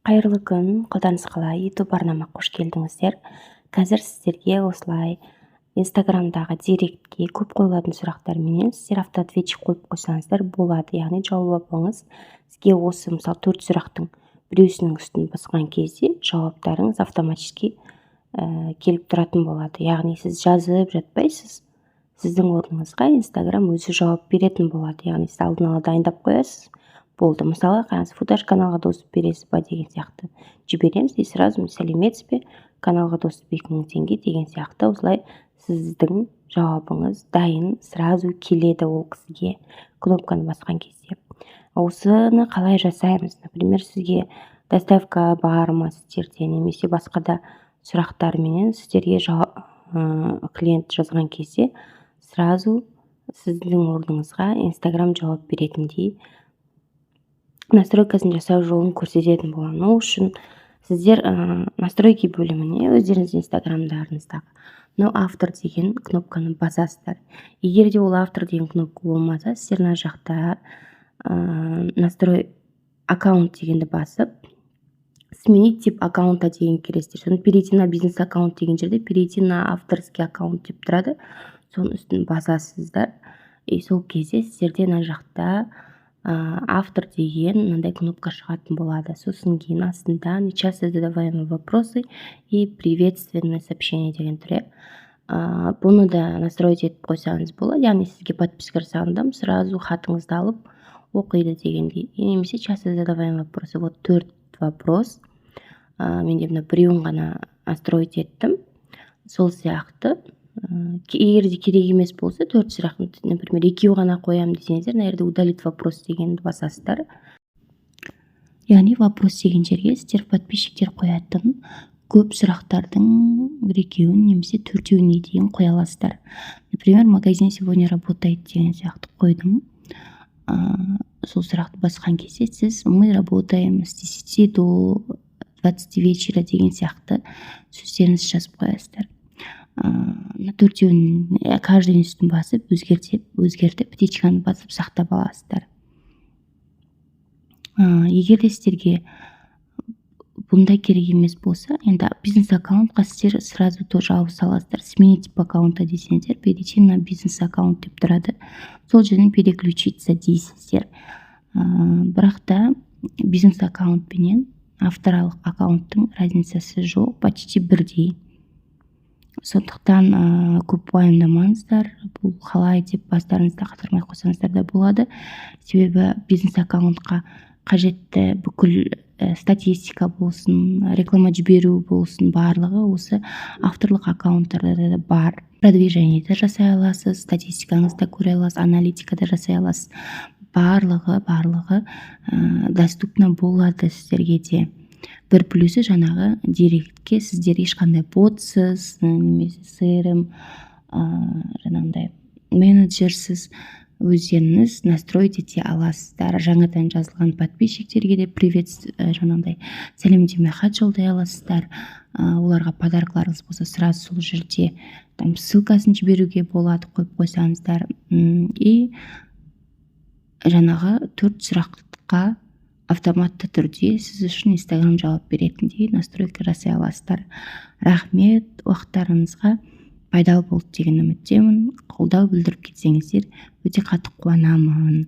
Қайырлы күн, қолданыс қалай, YouTube арнама қош келдіңіздер. Қазір сіздерге осылай Инстаграмдағы директке көп қойылатын сұрақтарменен сіздер автоответчик қойып қойсаңыздар болады. Яғни жауап алыңыз. Сізге осы мысалы 4 сұрақтың біреусінің үстін басқан кезде жауаптарыңыз автоматически келіп тұратын болады. Яғни сіз жазып жатпайсыз, сіздің орныңызға Инстаграм өзі жауап беретін болады. Яғни сіз алдын ала дайындап қоясыз. Болды. Мысалы, қараңыз, футаж каналға доступ бересіз ба деген сияқты жібереміз и сразу сәлеметсіз бе, каналға доступ 2000 теңге деген сияқты осылай сіздің жауабыңыз дайын сразу келеді ол кісіге кнопканы басқан кезде. Осыны қалай жасаймыз? Например, сізге доставка бар ма сіздерде, немесе басқа да сұрақтарменен сіздерге клиент жазған кезде сразу сіздің орныңызға Инстаграм жауап беретіндей настройкасын жасау жолын көрсететін боламын. Ол үшін сіздер настройки бөліміне өздеріңіз Инстаграмдарыңыздағы автор деген кнопканы басасыздар. Егер де ол автор деген кнопка болмаса, сіздер мына жақта настрой аккаунт дегенді басып, сменить тип аккаунта деген кіресіздер. Соны перейти на бизнес аккаунт деген жерде перейти на авторский аккаунт деп тұрады. Соның үстін басасыздар. И сол кезде сіздерде мына жақта автор деген мынандай кнопка шығатын болады. Сосын кейін астында нечасто задаваемые вопросы и приветственное сообщение деген тұр. Бұны да настроить етіп қойсаңыз болады. Яғни сізге подписка жасағанда сразу хатыңызды алып оқиды дегендей. Немесе часто задаваемые вопросы. Вот 4 вопрос. Менде мына біреуін ғана настроить еттім. Сол сияқты егер де керек емес болса 4 сұрақты, например, 2 ғана қоямын десеңіздер, мына жерде удалить вопрос дегенді басасыздар. Яғни вопрос деген жерге сіздер подписчиктер қоятын көп сұрақтардың 1-2-ін немесе 4-еуіне дейін қоя аласыздар. Например, магазин сегодня работает деген сияқты қойдым. Сол сұрақты басқан кезде сіз мы работаем с 10 до 20 вечера деген сияқты сөздеріңізді жазып қоясыздар. На 4-еуін каждый үстін басып өзгертіп птичканы басып сақтап аласыздар. Егер де сіздерге бұндай керек емес болса, енді бизнес аккаунтқа сіздер сразу тоже ауыса аласыздар. Сменить тип аккаунта десеңіздер, перейти на бизнес аккаунт деп тұрады. Сол жерден переключиться дейсіздер. Бірақ та бизнес аккаунт пенен авторлық аккаунттың разницасы жоқ, почти бірдей. Сондықтан көп уайымдамаңыздар, бұл қалай деп бастарыңызда қатырмай қойсаңыздар да болады. Себебі бизнес аккаунтқа қажетті бүкіл статистика болсын, реклама жіберу болсын, барлығы осы авторлық аккаунттарда да бар. Продвижение да жасай аласыз, статистикаңызды көре аласыз, аналитика да жасай аласыз. Барлығы доступна болады сіздерге де. Бір плюсы жаңағы директке сіздер ешқандай ботсыз, немесе CRM жаңағындай менеджерсіз өздеріңіз настроить ете аласыздар. Жаңадан жазылған подписчиктерге де привет жаңағындай сәлемдеме хат жолдай аласыздар. Оларға подаркаларыңыз болса сразу сол жерде ссылкасын жіберуге болады, қойып қойсаңыздар. И жаңағы 4 сұраққа автоматты түрде сіз үшін Инстаграм жауап беретіндей настройка жасай аласыздар. Рахмет, уақыттарыңызға пайдалы болды деген үміттемін. Қолдау білдіріп кетсеңіздер өте қатты қуанамын.